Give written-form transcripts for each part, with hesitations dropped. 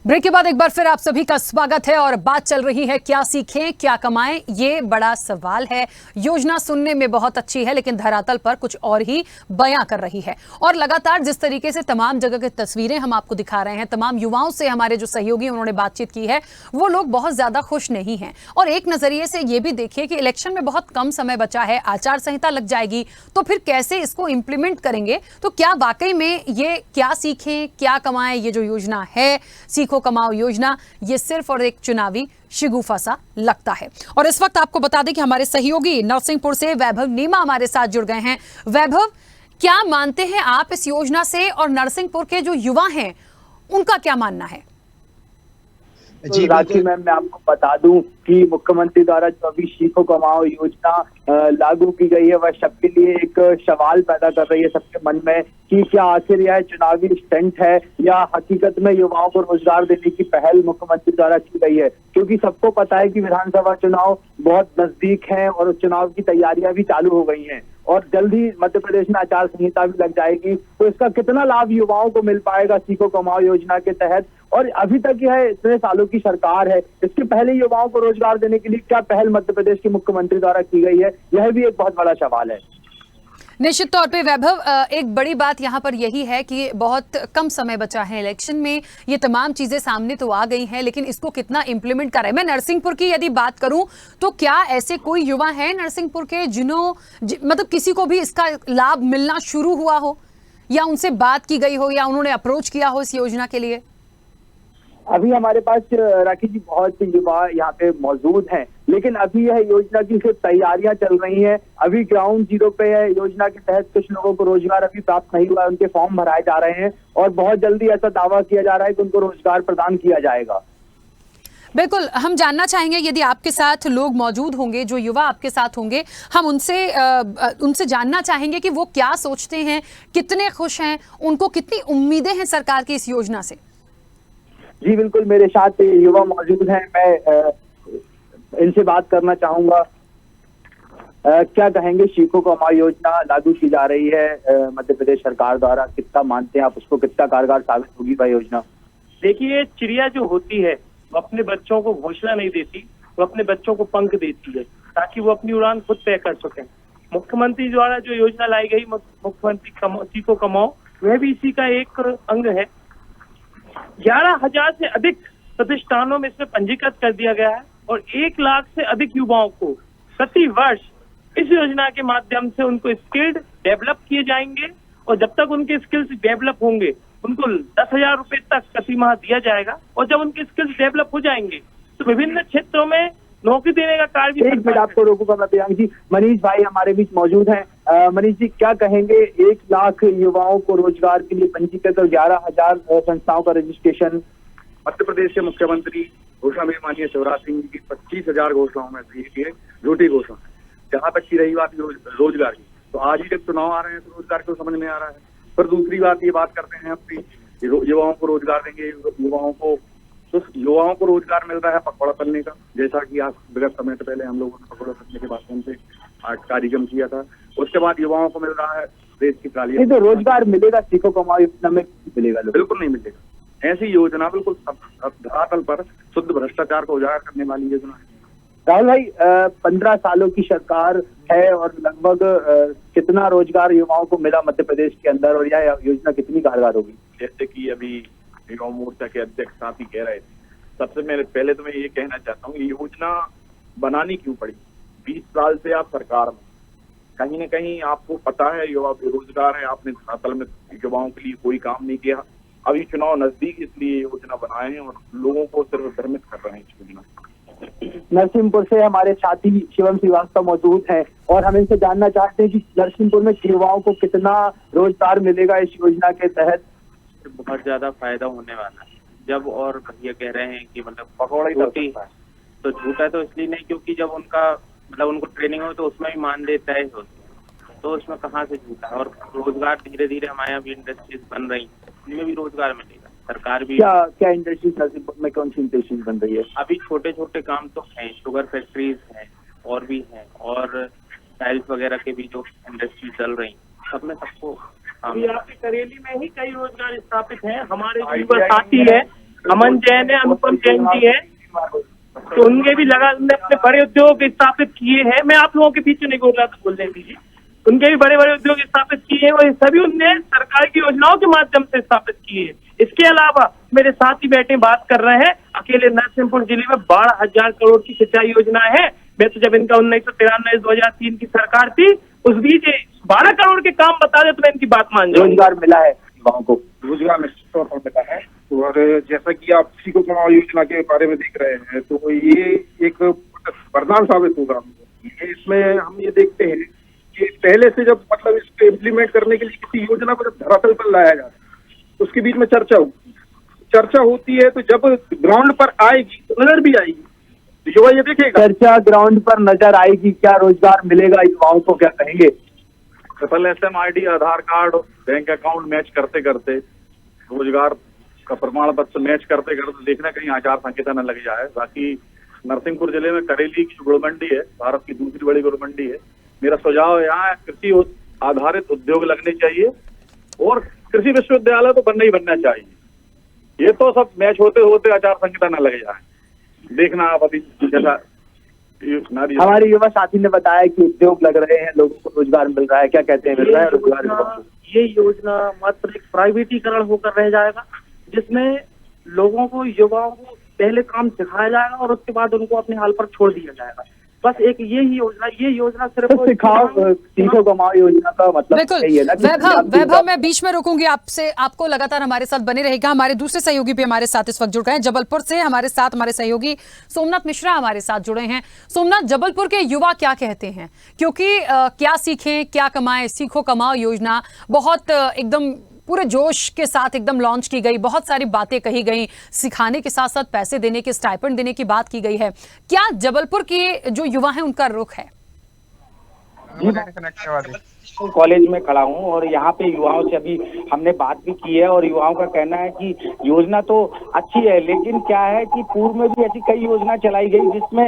Break के बाद एक बार फिर आप सभी का स्वागत है और बात चल रही है क्या सीखें क्या कमाएं, ये बड़ा सवाल है। योजना सुनने में बहुत अच्छी है लेकिन धरातल पर कुछ और ही बयां कर रही है। और लगातार जिस तरीके से तमाम जगह की तस्वीरें हम आपको दिखा रहे हैं, तमाम युवाओं से हमारे जो सहयोगी उन्होंने बातचीत की है, वो लोग बहुत ज्यादा खुश नहीं हैं। और एक नजरिए से ये भी देखिए कि इलेक्शन में बहुत कम समय बचा है, आचार संहिता लग जाएगी, तो फिर कैसे इसको इंप्लीमेंट करेंगे। तो क्या वाकई में ये क्या सीखें क्या कमाएं, ये जो योजना है सीखो कमाओ योजना, ये सिर्फ और एक चुनावी शिगुफा सा लगता है। और इस वक्त आपको बता दें कि हमारे सहयोगी नरसिंहपुर से वैभव नीमा हमारे साथ जुड़ गए हैं। वैभव, क्या मानते हैं आप इस योजना से और नरसिंहपुर के जो युवा हैं उनका क्या मानना है? जी राखी मैम, मैं आपको बता दूं कि मुख्यमंत्री द्वारा जो अभी सीखो कमाओ योजना लागू की गई है, वह सबके लिए एक सवाल पैदा कर रही है सबके मन में कि क्या आखिर यह चुनावी स्टंट है या हकीकत में युवाओं को रोजगार देने की पहल मुख्यमंत्री द्वारा की गई है। क्योंकि सबको पता है कि विधानसभा चुनाव बहुत नजदीक है और चुनाव की तैयारियां भी चालू हो गई हैं और जल्द ही मध्य प्रदेश में आचार संहिता भी लग जाएगी। तो इसका कितना लाभ युवाओं को मिल पाएगा सीखो कमाओ योजना के तहत, और अभी तक यह इतने सालों की सरकार है, इसके पहले युवाओं को रोजगार देने के लिए क्या पहल मध्य प्रदेश के मुख्यमंत्री द्वारा की गई है, यह भी एक बहुत बड़ा सवाल है। निश्चित तौर पे वैभव, एक बड़ी बात यहाँ पर यही है कि बहुत कम समय बचा है इलेक्शन में। ये तमाम चीजें सामने तो आ गई हैं लेकिन इसको कितना इंप्लीमेंट करें। मैं नरसिंहपुर की यदि बात करूं तो क्या ऐसे कोई युवा हैं नरसिंहपुर के मतलब किसी को भी इसका लाभ मिलना शुरू हुआ हो या उनसे बात की गई हो या उन्होंने अप्रोच किया हो इस योजना के लिए? अभी हमारे पास राखी जी बहुत युवा यहाँ पे मौजूद हैं, लेकिन अभी यह योजना की सिर्फ तैयारियां चल रही हैं। अभी ग्राउंड जीरो पे यह योजना के तहत कुछ लोगों को रोजगार अभी प्राप्त नहीं हुआ है, उनके फॉर्म भराए जा रहे हैं और बहुत जल्दी ऐसा दावा किया जा रहा है कि उनको रोजगार प्रदान किया जाएगा। बिल्कुल, हम जानना चाहेंगे यदि आपके साथ लोग मौजूद होंगे, जो युवा आपके साथ होंगे, हम उनसे जानना चाहेंगे कि वो क्या सोचते हैं, कितने खुश हैं, उनको कितनी उम्मीदें हैं सरकार की इस योजना से। जी बिल्कुल, मेरे साथ युवा मौजूद हैं, मैं इनसे बात करना चाहूंगा। क्या कहेंगे, सीखो कमाओ योजना लागू की जा रही है मध्य प्रदेश सरकार द्वारा, कितना मानते हैं आप उसको, कितना कारगर साबित होगी वह योजना? देखिए, चिड़िया जो होती है वो अपने बच्चों को घोंसला नहीं देती, वो अपने बच्चों को पंख देती है ताकि वो अपनी उड़ान खुद तय कर सकें। मुख्यमंत्री द्वारा जो योजना लाई गई मुख्यमंत्री सीखो कमाओ, वह भी इसी का एक अंग है। 11,000 से अधिक प्रतिष्ठानों में इसमें पंजीकृत कर दिया गया है और 1 लाख से अधिक युवाओं को प्रति वर्ष इस योजना के माध्यम से उनको स्किल्ड डेवलप किए जाएंगे और जब तक उनके स्किल्स डेवलप होंगे उनको 10,000 रुपए तक प्रति माह दिया जाएगा और जब उनके स्किल्स डेवलप हो जाएंगे तो विभिन्न क्षेत्रों में नौकरी देने का कार्य भी। एक मिनट आपको रोकूंगा मैं प्रियांक जी। मनीष भाई हमारे बीच मौजूद हैं। मनीष जी, क्या कहेंगे, 1 लाख युवाओं को रोजगार के लिए पंजीकृत और 11,000 संस्थाओं का रजिस्ट्रेशन। मध्य प्रदेश के मुख्यमंत्री घोषणा में माननीय शिवराज सिंह जी की 25,000 घोषणाओं में से ये झूठी घोषणा है। जहाँ तक की रही बात रोजगार की, तो आज ही जब चुनाव आ रहे हैं तो रोजगार क्यों समझ में आ रहा है। फिर दूसरी बात ये बात करते हैं अपनी युवाओं को रोजगार देंगे, युवाओं को रोजगार मिल रहा है पकौड़ा तलने का, जैसा कि आज विगत समय से पहले हम लोगों ने पकौड़ा तलने के माध्यम से कार्यक्रम किया था। उसके बाद युवाओं को मिल रहा है रेत की ट्राली। तो रोजगार मिलेगा सीखो कमाओ योजना में? मिलेगा? बिल्कुल नहीं मिलेगा। ऐसी योजना बिल्कुल धरातल पर शुद्ध भ्रष्टाचार को उजागर करने वाली योजना है। राहुल भाई, 15 सालों की सरकार है और लगभग कितना रोजगार युवाओं को मिला मध्य प्रदेश के अंदर और यह योजना कितनी कारगर होगी? जैसे कि अभी युवा मोर्चा के अध्यक्ष साथ ही कह रहे थे, सबसे पहले तो मैं ये कहना चाहता हूँ ये योजना बनानी क्यों पड़ी। 20 साल से आप सरकार में, कहीं न कहीं आपको पता है युवा बेरोजगार है, आपने धरातल में युवाओं के लिए कोई काम नहीं किया। अभी चुनाव नजदीक इसलिए योजना बनाए हैं और लोगों को सिर्फ भ्रमित कर रहे हैं इस योजना। नरसिंहपुर से हमारे साथी शिवम श्रीवास्तव मौजूद हैं और हम इनसे जानना चाहते हैं कि नरसिंहपुर में युवाओं को कितना रोजगार मिलेगा इस योजना के तहत? बहुत ज्यादा फायदा होने वाला है। जब और भैया कह रहे हैं कि मतलब पकौड़ा तो झूठा तो इसलिए नहीं क्योंकि जब उनको ट्रेनिंग हो तो उसमें भी मानदेय तय होते हैं, तो उसमें कहाँ से झूठा। और रोजगार धीरे धीरे हमारे यहाँ भी इंडस्ट्रीज बन रही है, इनमें भी रोजगार मिलेगा। सरकार भी क्या इंडस्ट्रीज नरसिंहपुर में कौन सी इंडस्ट्रीज बन रही है? अभी छोटे छोटे काम तो हैं, शुगर फैक्ट्रीज हैं और भी हैं, और टाइल्स वगैरह के भी जो इंडस्ट्री चल रही सब में सबको। अभी आपके करेली में ही कई रोजगार स्थापित हैं। हमारे जो युवा साथी है अमन जैन है, अनुपम जैन जी है, तो उनके भी उनने अपने बड़े उद्योग स्थापित किए हैं। मैं आप लोगों के पीछे नहीं बोल रहा था, बोलने दीजिए। उनके भी बड़े बड़े उद्योग स्थापित किए हैं और ये सभी उनने सरकार की योजनाओं के माध्यम से स्थापित किए हैं। इसके अलावा मेरे साथ ही बैठे बात कर रहे हैं, अकेले नरसिंहपुर जिले में 12,000 करोड़ की सिंचाई योजना है। मैं तो जब इनका 1993-2003 की सरकार थी, उस बीच 12 करोड़ के काम बता दे तो मैं इनकी बात मान जाऊं। रोजगार मिला है युवाओं को? रोजगार निश्चित तौर पर मिला है। और जैसा कि आप सीखो कमाओ योजना के बारे में देख रहे हैं, तो ये एक वरदान साबित होगा। इसमें हम ये देखते हैं कि पहले से जब मतलब इसको इम्प्लीमेंट करने के लिए किसी योजना को जब धरातल पर लाया जाता है, उसके बीच में चर्चा होती है, तो जब ग्राउंड पर आएगी तो नजर भी आएगी, तो युवा ये देखेगा। चर्चा ग्राउंड पर नजर आएगी, क्या रोजगार मिलेगा युवाओं को, क्या कहेंगे? SSM ID, आधार कार्ड, बैंक अकाउंट मैच करते करते, रोजगार का प्रमाण पत्र मैच करते करते देखना कहीं आचार संहिता न लग जाए। बाकी नरसिंहपुर जिले में करेली की गुड़ मंडी है, भारत की दूसरी बड़ी गुड़ मंडी है। मेरा सुझाव यहाँ कृषि आधारित उद्योग लगने चाहिए और कृषि विश्वविद्यालय तो बनना ही बनना चाहिए। ये तो सब मैच होते होते आचार संहिता न लग जाए। देखना आप अभी जैसा हमारे युवा साथी ने बताया कि उद्योग लग रहे हैं, लोगों को रोजगार मिल रहा है, क्या कहते हैं, मिल रहा है रोजगार? ये योजना मात्र एक प्राइवेटीकरण होकर रह जाएगा, जिसमें लोगों को, युवाओं को पहले काम सिखाया जाएगा और उसके बाद उनको अपने हाल पर छोड़ दिया जाएगा। बस एक ये योजना सिर्फ तो सिखाओ सीखो कमाओ योजना का मतलब यही है ना। वैभव, मैं बीच में रुकूंगी आपसे, आपको लगातार हमारे साथ बने रहेगा। हमारे दूसरे सहयोगी भी हमारे साथ इस वक्त जुड़ गए हैं जबलपुर से। हमारे साथ हमारे सहयोगी सोमनाथ मिश्रा हमारे साथ जुड़े हैं। सोमनाथ, जबलपुर के युवा क्या कहते हैं? क्योंकि क्या सीखें क्या कमाएं, सीखो कमाओ योजना बहुत एकदम पूरे जोश के साथ एकदम लॉन्च की गई, बहुत सारी बातें कही गई, सिखाने के साथ साथ पैसे देने के, स्टाइपेंड देने की बात की गई है। क्या जबलपुर के जो युवा हैं उनका रुख है? कॉलेज में खड़ा हूँ और यहाँ पे युवाओं से अभी हमने बात भी की है और युवाओं का कहना है कि योजना तो अच्छी है, लेकिन क्या है कि पूर्व में भी ऐसी कई योजना चलाई गई जिसमें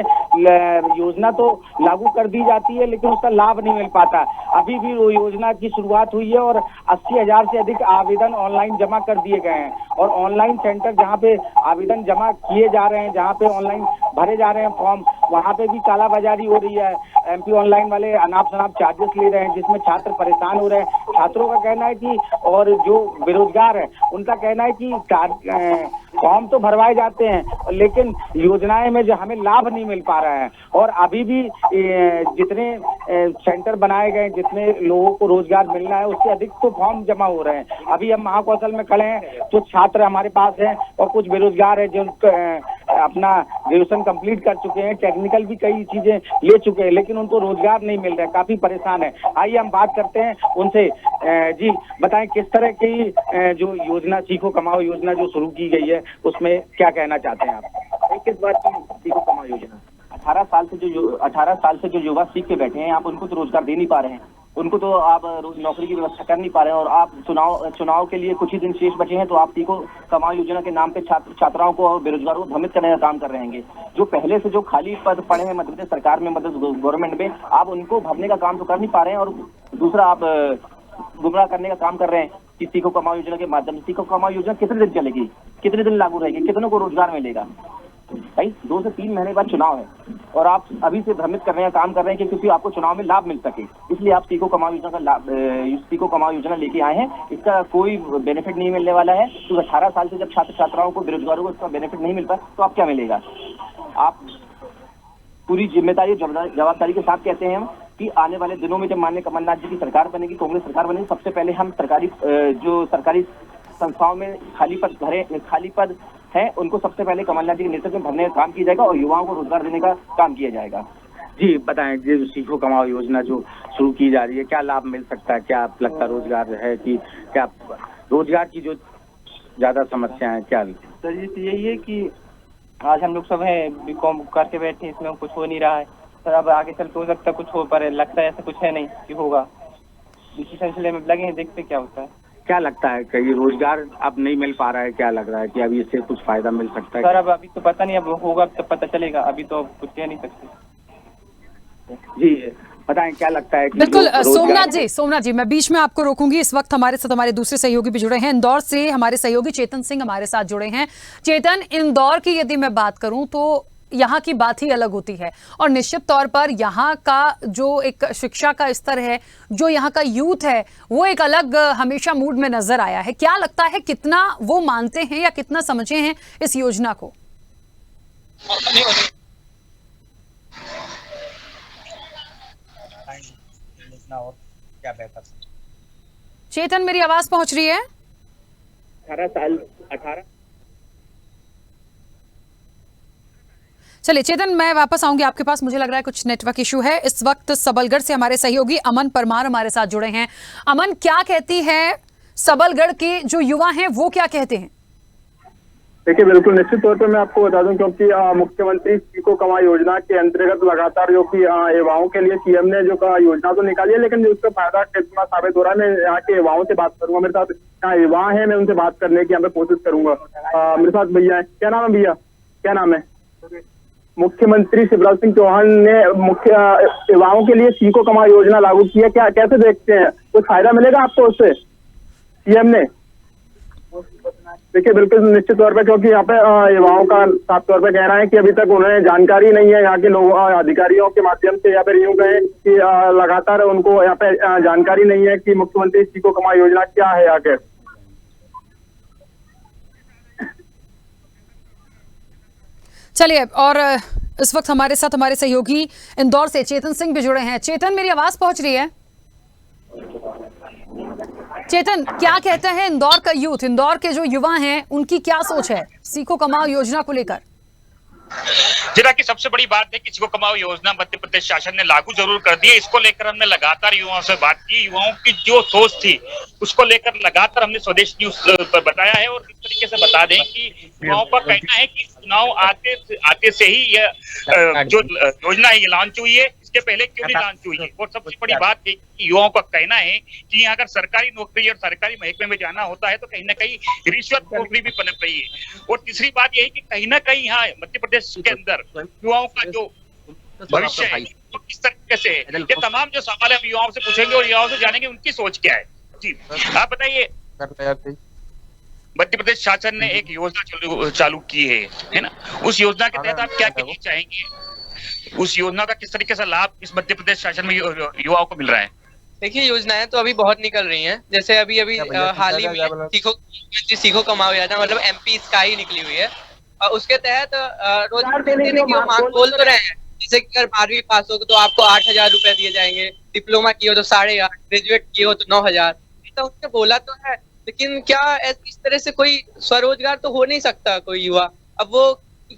योजना तो लागू कर दी जाती है लेकिन उसका लाभ नहीं मिल पाता। अभी भी वो योजना की शुरुआत हुई है और 80,000 से अधिक आवेदन ऑनलाइन जमा कर दिए गए हैं और ऑनलाइन सेंटर जहाँ पे आवेदन जमा किए जा रहे हैं, जहाँ पे ऑनलाइन भरे जा रहे हैं फॉर्म, वहाँ पे भी कालाबाजारी हो रही है। MP ऑनलाइन वाले अनाप शनाप चार्जेस ले रहे हैं जिसमें छात्र परेशान हो रहे हैं। छात्रों का कहना है कि, और जो बेरोजगार है उनका कहना है कि फॉर्म तो भरवाए जाते हैं लेकिन योजनाएं में जो हमें लाभ नहीं मिल पा रहा है और अभी भी जितने सेंटर बनाए गए, जितने लोगों को रोजगार मिलना है उससे अधिक तो फॉर्म जमा हो रहे हैं। अभी हम महाकौशल में खड़े हैं तो छात्र हमारे पास हैं और कुछ बेरोजगार है जो अपना ग्रेजुएशन कंप्लीट कर चुके हैं, टेक्निकल भी कई चीजें ले चुके हैं, लेकिन उनको रोजगार नहीं मिल रहा है, काफी परेशान है। आइए हम बात करते हैं उनसे। जी बताएं, किस तरह की जो योजना सीखो कमाओ योजना जो शुरू की गई है उसमें क्या कहना चाहते हैं आप? किस बात की सीखो कमाओ योजना? 18 साल से जो युवा सीख के बैठे हैं, आप उनको तो रोजगार दे नहीं पा रहे हैं, उनको तो आप नौकरी की व्यवस्था कर नहीं पा रहे हैं और आप चुनाव के लिए कुछ ही दिन शेष बचे हैं तो आप सीखो कमाओ योजना के नाम पे छात्राओं को और बेरोजगारों को भ्रमित करने का काम कर रहे हैं। जो पहले से जो खाली पद पड़े हैं मध्य प्रदेश सरकार में, मध्य गवर्नमेंट में, आप उनको भरने का काम तो कर नहीं पा रहे हैं और दूसरा आप गुमराह करने का काम कर रहे हैं कि सीखो कमाओ योजना के माध्यम से। सीखो कमाओ योजना कितने दिन चलेगी, कितने दिन लागू रहेगी, कितनों को रोजगार मिलेगा? भाई 2 से 3 महीने बाद चुनाव है और आप अभी से भ्रमित करने का काम कर रहे हैं क्योंकि आपको चुनाव में लाभ मिल सके, इसलिए आप सीखो कमाओ योजना का लाभ, सीखो कमाओ योजना लेके आए हैं। इसका कोई बेनिफिट नहीं मिलने वाला है क्योंकि 18 साल से जब छात्र छात्राओं को, बेरोजगारों को इसका बेनिफिट नहीं मिलता तो आप क्या मिलेगा? आप पूरी जिम्मेदारी जवाबदारी के साथ कहते हैं कि आने वाले दिनों में जब माननीय कमलनाथ जी की सरकार बनेगी, कांग्रेस सरकार बनेगी, सबसे पहले हम सरकारी संस्थाओं में खाली पद है उनको सबसे पहले कमलनाथ जी के नेतृत्व में भरने का काम किया जाएगा और युवाओं को रोजगार देने का काम किया जाएगा। जी बताएं, जो सीखो कमाओ योजना जो शुरू की जा रही है, क्या लाभ मिल सकता है? क्या लगता है रोजगार है कि क्या रोजगार की जो ज्यादा समस्या है क्या? सर जी यही है कि आज हम लोग सब हैं बीकॉम करके बैठे, इसमें कुछ हो नहीं रहा है सर। अब आगे चल हो सकता कुछ हो, पर लगता है ऐसा कुछ है नहीं कि होगा। इसी सिलसिले में लगे हैं, देखते क्या होता है। क्या लगता है कि रोजगार अब नहीं मिल पा रहा है, क्या लग रहा है कि अभी इससे कुछ फायदा मिल सकता है? सर अब अभी तो पता नहीं, अब होगा तब पता चलेगा, अभी तो कुछ कह नहीं सकते। जी बताएं, क्या लगता है कि बिल्कुल रोजगार- सोमनाथ जी मैं बीच में आपको रोकूंगी। इस वक्त हमारे साथ हमारे दूसरे सहयोगी भी जुड़े हैं इंदौर से, हमारे सहयोगी चेतन सिंह हमारे साथ जुड़े हैं। चेतन, इंदौर की यदि मैं बात करूं तो यहाँ की बात ही अलग होती है और निश्चित तौर पर यहाँ का जो एक शिक्षा का स्तर है, जो यहाँ का यूथ है, वो एक अलग हमेशा मूड में नजर आया है। क्या लगता है कितना वो मानते हैं या कितना समझे हैं इस योजना को? और क्या बेहतर चेतन, मेरी आवाज पहुंच रही है? 18 चलिए चेतन, मैं वापस आऊंगी आपके पास। मुझे लग रहा है कुछ नेटवर्क इशू है। इस वक्त सबलगढ़ से हमारे सहयोगी अमन परमार हमारे साथ जुड़े हैं। अमन, क्या कहती है सबलगढ़ के जो युवा हैं, वो क्या कहते हैं? देखिए, बिल्कुल निश्चित तौर पे मैं आपको बता दूं, क्योंकि मुख्यमंत्री सीखो कमाओ योजना के अंतर्गत लगातार जो कि युवाओं के लिए सीएम ने जो योजना तो निकाली है, लेकिन उसका फायदा कितना साबित हो रहा है, मैं यहाँ के युवाओं से बात करूंगा। मेरे साथ यहाँ युवा है, मैं उनसे बात करने की यहाँ पे कोशिश करूंगा। मेरे साथ भैया है। क्या नाम है भैया? क्या नाम है? मुख्यमंत्री शिवराज सिंह चौहान ने मुख्य युवाओं के लिए सीखो कमाओ योजना लागू की है, क्या कैसे देखते हैं? कुछ फायदा मिलेगा आपको उससे सीएम ने? देखिए, बिल्कुल निश्चित तौर पे, क्योंकि यहाँ पे युवाओं का साफ तौर पे कहना है कि अभी तक उन्हें जानकारी नहीं है यहाँ के लोगों अधिकारियों के माध्यम से, या फिर यूं कहें कि लगातार उनको यहाँ पे जानकारी नहीं है कि मुख्यमंत्री सीखो कमाओ योजना क्या है आगे। चलिए, और इस वक्त हमारे साथ हमारे सहयोगी इंदौर से चेतन सिंह भी जुड़े हैं। चेतन, मेरी आवाज पहुंच रही है? चेतन, क्या कहते हैं इंदौर का यूथ, इंदौर के जो युवा हैं, उनकी क्या सोच है सीखो कमाओ योजना को लेकर? जिला की सबसे बड़ी बात है कि सीखो कमाओ योजना मध्य प्रदेश शासन ने लागू जरूर कर दी है। इसको लेकर हमने लगातार युवाओं से बात की। युवाओं की जो सोच थी उसको लेकर लगातार हमने स्वदेश न्यूज पर बताया है। और इस तरीके से बता दें कि युवाओं का कहना है कि चुनाव आते से ही यह जो योजना है ये लॉन्च हुई है, इसके पहले क्यों नहीं लॉन्च हुई है। और सबसे बड़ी बात है कि युवाओं का कहना है कि अगर सरकारी नौकरी और सरकारी महकमे में जाना होता है तो कहीं ना कहीं रिश्वत नौकरी भी पनप रही है। और तीसरी बात यह है कि कहीं ना कहीं यहाँ मध्य प्रदेश के अंदर युवाओं का जो भविष्य है वो किस तरीके से है, ये तमाम जो सवाल हम युवाओं से पूछेंगे और युवाओं से जानेंगे उनकी सोच क्या है। जी आप बताइए, मध्य प्रदेश शासन ने एक योजना चालू की है ना, उस योजना के तहत आप क्या कहना चाहेंगे? उस योजना का किस तरीके से लाभ इस मध्य प्रदेश शासन में युवाओं को मिल रहा है? देखिए, योजनाएं तो अभी बहुत निकल रही हैं। जैसे अभी हाल ही में सीखो कमाओ योजना, मतलब एमपी स्काई निकली हुई है और उसके तहत रोजगार देने की मांग बोल तो रहे हैं। जैसे कि अगर 12वीं पास हो तो आपको 8,000 रुपए दिए जाएंगे, डिप्लोमा किए हो तो 8,500, ग्रेजुएट किए हो तो 9,000। तो उसने बोला तो है, लेकिन क्या इस तरह से कोई स्वरोजगार तो हो नहीं सकता कोई युवा? अब वो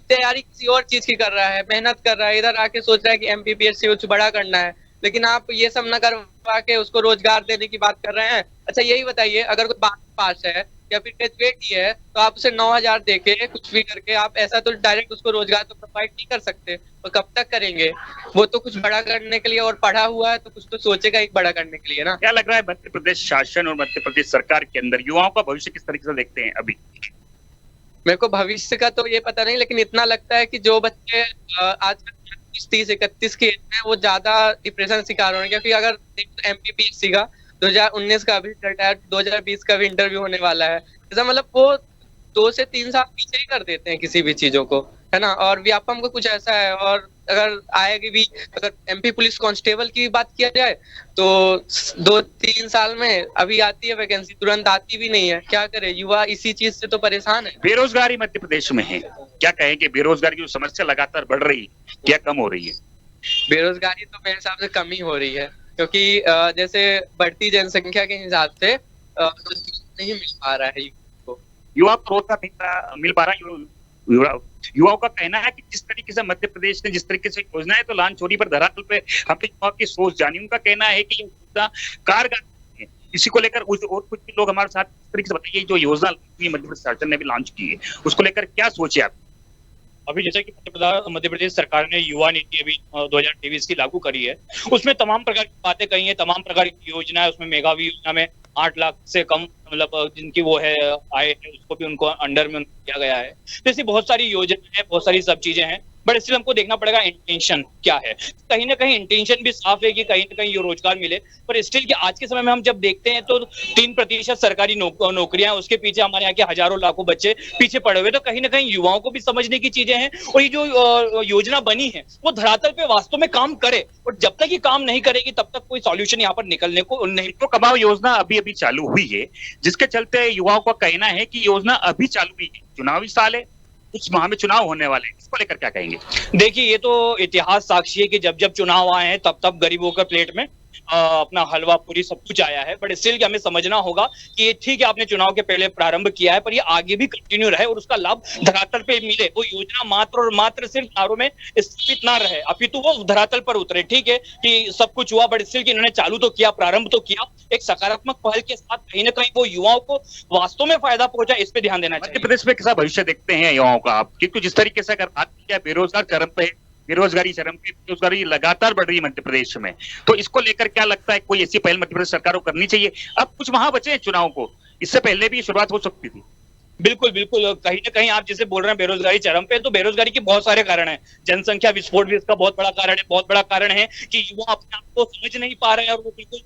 तैयारी किसी और चीज की कर रहा है, मेहनत कर रहा है, इधर आके सोच रहा है कि एमपीपीएस से कुछ बड़ा करना है, लेकिन आप ये सब न करवा के उसको रोजगार देने की बात कर रहे हैं। अच्छा यही बताइए, अगर कोई 12वीं पास है या फिर ग्रेजुएट ही है तो आप उसे 9,000 देके कुछ भी करके आप ऐसा तो डायरेक्ट उसको रोजगार तो प्रोवाइड नहीं कर सकते। तो कब तक करेंगे? वो तो कुछ बड़ा करने के लिए और पढ़ा हुआ है तो कुछ तो सोचेगा एक बड़ा करने के लिए ना। क्या लग रहा है मध्य प्रदेश शासन और मध्य प्रदेश सरकार के अंदर युवाओं का भविष्य किस तरीके से देखते हैं अभी? मेरे को भविष्य का तो ये पता नहीं, लेकिन इतना लगता है कि जो बच्चे आज 30-31 की एज में वो ज्यादा डिप्रेशन शिकार हो रहे हैं। क्योंकि अगर एमपीपीएससी का 2019 का भी रिजल्ट है, 2020 का भी इंटरव्यू होने वाला है, जैसा मतलब वो 2 से 3 साल पीछे ही कर देते हैं किसी भी चीजों को, है ना। और व्यापम का कुछ ऐसा है, और अगर आएगी भी, अगर एमपी पुलिस कांस्टेबल की बात किया जाए तो 2-3 साल में अभी आती है वैकेंसी, तुरंत आती भी नहीं है। क्या करे युवा, इसी चीज से तो परेशान है। बेरोजगारी मध्य प्रदेश में है, क्या कहेंगे? बेरोजगारी की समस्या लगातार बढ़ रही है, क्या कम हो रही है? बेरोजगारी तो मेरे हिसाब से कम ही हो रही है, क्योंकि जैसे बढ़ती जनसंख्या के हिसाब से नहीं मिल पा रहा है युवा को रोजगार मिल पा रहा है। युवाओं का कहना है कि जिस तरीके से मध्य प्रदेश ने जिस तरीके से योजनाएं तो लॉन्च हो रही, पर धरातल पे हमने युवाओं की सोच जानी। उनका कहना है कि ये योजना कारगर है। इसी को लेकर और कुछ लोग हमारे साथ इस तरीके से बताइए, जो योजना मध्य प्रदेश शासन ने भी लॉन्च की है उसको लेकर क्या सोचे आप? अभी जैसे कि मध्य प्रदेश सरकार ने युवा नीति अभी 2023 की लागू करी है, उसमें तमाम प्रकार की बातें कही है, तमाम प्रकार की योजना है। उसमें मेगावी योजना में 8 लाख से कम मतलब जिनकी वो है आय है, उसको भी उनको अंडर में किया गया है। तो ऐसी बहुत सारी योजना है, बहुत सारी सब चीजें हैं बट इसलिए हमको देखना पड़ेगा इंटेंशन क्या है। कहीं ना कहीं इंटेंशन भी साफ है कि कहीं ना कहीं ये रोजगार मिले, पर स्टिल कि आज के समय में हम जब देखते हैं तो 3% सरकारी नौकरियां, उसके पीछे हमारे यहाँ के हजारों लाखों बच्चे पीछे पड़े हुए। तो कहीं ना कहीं युवाओं को भी समझने की चीजें हैं, और ये जो योजना बनी है वो धरातल पे वास्तव में काम करे, और जब तक ये काम नहीं करेगी तब तक कोई सॉल्यूशन यहाँ पर निकलने को नहीं। तो कमाओ योजना अभी अभी चालू हुई है, जिसके चलते युवाओं का कहना है कि योजना अभी चालू हुई है, चुनावी साल है, कुछ माह में चुनाव होने वाले हैं, इसको लेकर क्या कहेंगे? देखिए, ये तो इतिहास साक्षी है कि जब जब चुनाव आए हैं तब तब गरीबों के प्लेट में अपना हलवा पूरी सब कुछ आया है। बट स्टिल कि हमें समझना होगा कि ये ठीक है, आपने चुनाव के पहले प्रारंभ किया है, पर ये आगे भी कंटिन्यू रहे और उसका लाभ धरातल पे मिले। वो योजना मात्र और मात्र सिर्फ नारों में स्थापित ना रहे, अपितु वो धरातल पर उतरे। ठीक है कि सब कुछ हुआ, बट स्टिल कि इन्होंने चालू तो किया, प्रारंभ तो किया, एक सकारात्मक पहल के साथ कहीं ना कहीं वो युवाओं को वास्तव में फायदा पहुंचा, इस पे ध्यान देना चाहिए। मध्य प्रदेश में कैसा भविष्य देखते हैं युवाओं का आप? क्योंकि जिस तरीके से अगर बात किया, बेरोजगार चरम पे, बेरोजगारी चरम पे, बेरोजगारी लगातार बढ़ रही है मध्य प्रदेश में, तो इसको लेकर क्या लगता है कोई ऐसी पहल मध्य प्रदेश सरकार को करनी चाहिए? अब कुछ माह बचे हैं चुनाव को, इससे पहले भी शुरुआत हो सकती थी। बिल्कुल बिल्कुल, कहीं ना कहीं आप जैसे बोल रहे हैं बेरोजगारी चरम पे, तो बेरोजगारी के बहुत सारे कारण हैं। जनसंख्या विस्फोट भी इसका बहुत बड़ा कारण है। बहुत बड़ा कारण है कि युवा अपने आप को समझ नहीं पा रहे हैं और वो बिल्कुल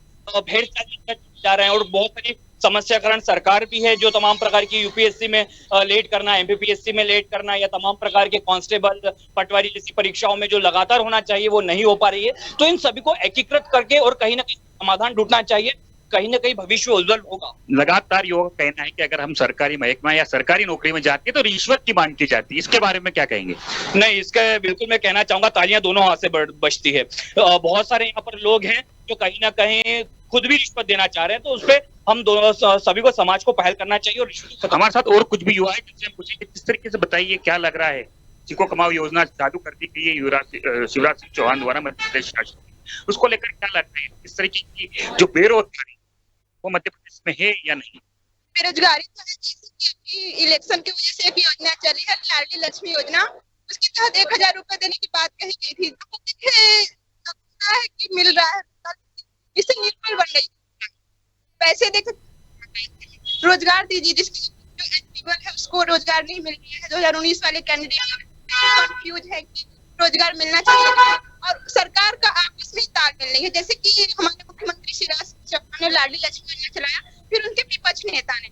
भेड़ चाल जा रहे हैं, और बहुत सारी समस्या कारण सरकार भी है, जो तमाम प्रकार की यूपीएससी में लेट करना, एमपीपीएससी में लेट करना, या तमाम प्रकार के कांस्टेबल, पटवारी जैसी परीक्षाओं में जो लगातार होना चाहिए वो नहीं हो पा रही है। तो इन सभी को एकीकृत करके और कहीं ना कहीं समाधान ढूंढना चाहिए, कहीं ना कहीं भविष्य उज्जवल होगा। लगातार युवा का कहना है कि अगर हम सरकारी महकमा या सरकारी नौकरी में जाते हैं तो रिश्वत की मांग की जाती है, इसके बारे में क्या कहेंगे? नहीं, इसका बिल्कुल मैं कहना चाहूंगा, तालियां दोनों हाथ से बजती है। बहुत सारे यहाँ पर लोग हैं जो कहीं ना कहीं खुद भी रिश्वत देना चाह रहे हैं, तो उसपे हम दोनों सभी को, समाज को पहल करना चाहिए। और हमारे साथ और कुछ भी युवा है जिनसे हम पूछेंगे, किस तरीके से बताइए क्या लग रहा है, सीखो कमाओ योजना चालू कर दी गई है शिवराज सिंह चौहान द्वारा मध्य प्रदेश शासन, उसको लेकर क्या लग रहा है? किस तरीके की जो बेरोजगारी वो मध्य प्रदेश में है या नहीं? बेरोजगारी तो है, जैसे कि अभी इलेक्शन की वजह से एक योजना चली है, लाडली लक्ष्मी योजना, उसके तहत 1000 रुपए देने की बात कही गई थी। लगता है कि मिल रहा है, इससे निर्भर बन गई। पैसे देख, रोजगार दीजिए, जिसकी जो एलिजिबल है उसको रोजगार नहीं मिल रहा है। 2019 वाले कैंडिडेट कंफ्यूज है कि रोजगार मिलना चाहिए, और सरकार का आपस में तालमेल नहीं है। जैसे कि हमारे मुख्यमंत्री शिवराज सिंह चौहान ने लाडली लक्ष्मी योजना चलाया, फिर उनके विपक्ष नेता ने।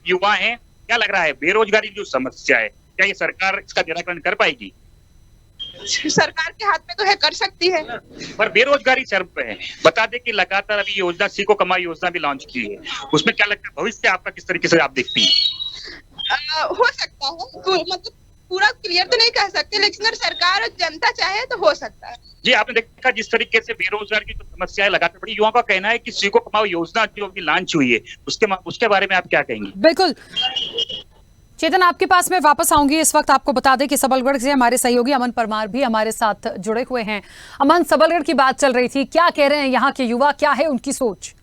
युवा है, क्या लग रहा है बेरोजगारी जो समस्या है, क्या ये सरकार इसका निराकरण कर पाएगी? सरकार के हाथ में तो है, कर सकती है, पर बेरोजगारी चरम पे है। बता दें कि लगातार अभी योजना सीखो कमाओ योजना भी लॉन्च की है, उसमें क्या लगता है भविष्य आपका किस तरीके से आप देखती हैं? हो सकता है, मतलब पूरा क्लियर तो नहीं कह सकते, लेकिन अगर सरकार और जनता चाहे तो हो सकता है। जी, आपने देखा जिस तरीके से बेरोजगार की जो समस्या है लगातार बड़ी, युवाओं का कहना है कि सीखो कमाओ योजना जो अभी लॉन्च हुई है उसके बारे में आप क्या कहेंगे? बिल्कुल चेतन, आपके पास मैं वापस आऊंगी। इस वक्त आपको बता दें कि सबलगढ़ से हमारे सहयोगी अमन परमार भी हमारे साथ जुड़े हुए हैं। अमन, सबलगढ़ की बात चल रही थी, क्या कह रहे हैं यहाँ के युवा, क्या है उनकी सोच?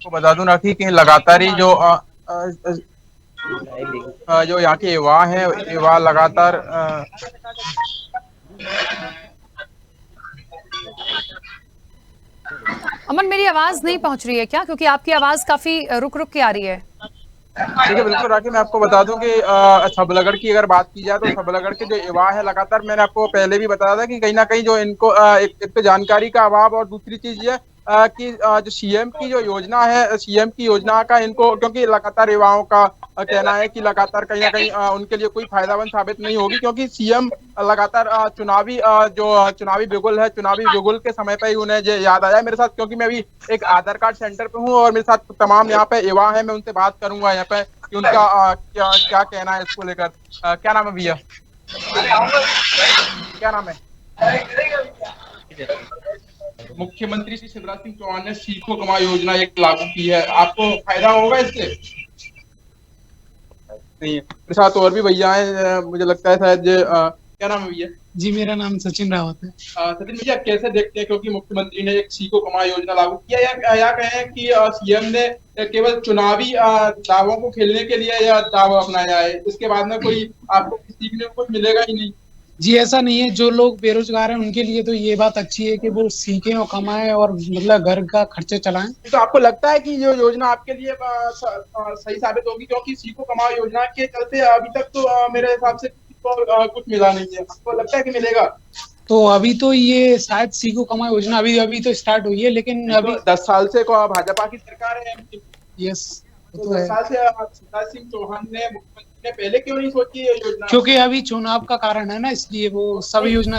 तो बता दूं राखी कि लगातार ही जो यहाँ के युवा हैं, युवा लगातार अमन, मेरी आवाज नहीं पहुंच रही है क्या? क्योंकि आपकी आवाज काफी रुक रुक के आ रही है। ठीक है, बिल्कुल राखी, मैं आपको बता दूं कि सबलगढ़ की अगर बात की जाए तो सबलगढ़ के जो युवा है लगातार, मैंने आपको पहले भी बताया था कि कहीं ना कहीं जो इनको एक तो जानकारी का अभाव, और दूसरी चीज ये कि जो सीएम की जो योजना है, सीएम की योजना का इनको, क्योंकि लगातार युवाओं का कहना है कि लगातार कहीं ना कहीं उनके लिए कोई फायदामंद साबित नहीं होगी, क्योंकि सीएम लगातार चुनावी बिगुल है, चुनावी बिगुल के समय पे ही उन्हें याद आया मेरे साथ, क्योंकि मैं अभी एक आधार कार्ड सेंटर पे हूँ और मेरे साथ तमाम यहाँ पे युवा है, मैं उनसे बात करूंगा यहाँ पे कि उनका क्या कहना है इसको लेकर। क्या नाम है भैया? क्या नाम है? मुख्यमंत्री श्री शिवराज सिंह चौहान ने सीखो कमाओ योजना एक लागू की है, आपको फायदा होगा इससे? नहीं है। मेरे साथ और भी भैया हैं, मुझे लगता है शायद। क्या नाम है भैया? जी, मेरा नाम सचिन रावत है। सचिन भैया, कैसे देखते हैं, क्योंकि मुख्यमंत्री ने एक सीखो कमाओ योजना लागू किया, या कहें कि सीएम ने केवल चुनावी दावों को खेलने के लिए यह दावा अपनाया है, इसके बाद में कोई आपको सीखने को मिलेगा ही नहीं? जी, ऐसा नहीं है। जो लोग बेरोजगार हैं उनके लिए तो ये बात अच्छी है कि वो सीखें और कमाएं और मतलब घर का खर्चे चलाएं। तो आपको लगता है कि जो योजना आपके लिए सही साबित होगी, क्योंकि सीखो कमाओ योजना के चलते अभी तक तो मेरे हिसाब से उसको कुछ मिला नहीं है, आपको लगता है कि मिलेगा? तो अभी तो ये शायद सीखो कमाओ योजना अभी तो स्टार्ट हुई है, लेकिन अभी 10 साल से भाजपा की सरकार है। यस, तो 10 साल से शिवराज सिंह चौहान ने, मुख्यमंत्री ने पहले क्यों नहीं सोची ये योजना? क्योंकि अभी चुनाव का कारण है ना, इसलिए वो सब योजना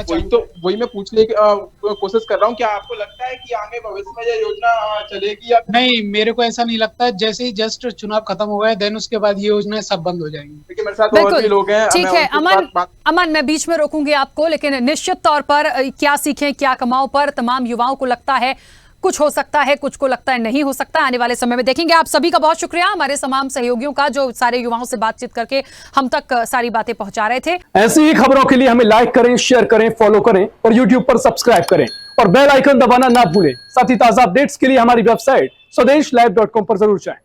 वही मैं पूछने की कोशिश कर रहा हूँ, क्या आपको लगता है कि आगे भविष्य में ये योजना चलेगी या नहीं? मेरे को ऐसा नहीं लगता। जैसे ही जस्ट चुनाव खत्म हो गए देन उसके बाद ये योजनाएं सब बंद हो जाएंगी। देखिए मेरे साथ और भी लोग हैं। ठीक है अमन, मैं बीच में रोकूंगी आपको, लेकिन निश्चित तौर पर क्या सीखें क्या कमाओ पर तमाम युवाओं को लगता है कुछ हो सकता है, कुछ को लगता है नहीं हो सकता। आने वाले समय में देखेंगे। आप सभी का बहुत शुक्रिया, हमारे तमाम सहयोगियों का जो सारे युवाओं से बातचीत करके हम तक सारी बातें पहुंचा रहे थे। ऐसी ही खबरों के लिए हमें लाइक करें, शेयर करें, फॉलो करें और यूट्यूब पर सब्सक्राइब करें और बेल आइकन दबाना ना भूलें। साथ ही ताजा अपडेट्स के लिए हमारी वेबसाइट स्वदेशलाइव.com पर जरूर जाएं।